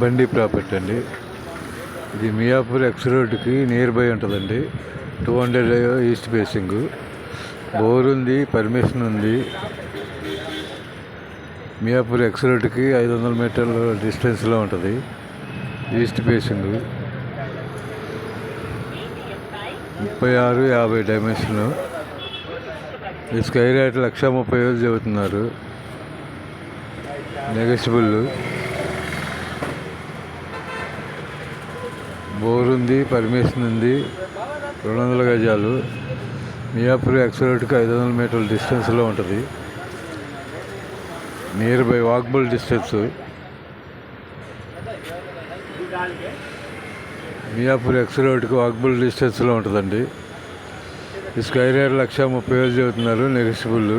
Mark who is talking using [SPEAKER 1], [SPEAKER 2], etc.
[SPEAKER 1] బండి ప్రాపర్టీ అండి. ఇది మియాపూర్ ఎక్స్ రోడ్కి నియర్ బై ఉంటుందండి. 200 ఈస్ట్ ఫేసింగ్. బోర్ ఉంది, పర్మిషన్ ఉంది. మియాపూర్ ఎక్స్ రోడ్కి 500 మీటర్ల డిస్టెన్స్లో ఉంటుంది. East facing 36-50 dimension. ఈ స్కై రేట్ 1,30,000 చెబుతున్నారు. నెగోషియబుల్. బోర్ ఉంది, పర్మిషన్ ఉంది. 200 గజాలు. మియాపూర్ ఎక్స్ రోడ్కి 500 మీటర్ల డిస్టెన్స్లో ఉంటుంది. Near by walkable distance. Miyapur X రోడ్కి వాకబుల్ డిస్టెన్స్లో ఉంటుందండి. ఈ స్కై రేట్ 1,30,000 చెబుతున్నారు. నెగోషియబుల్.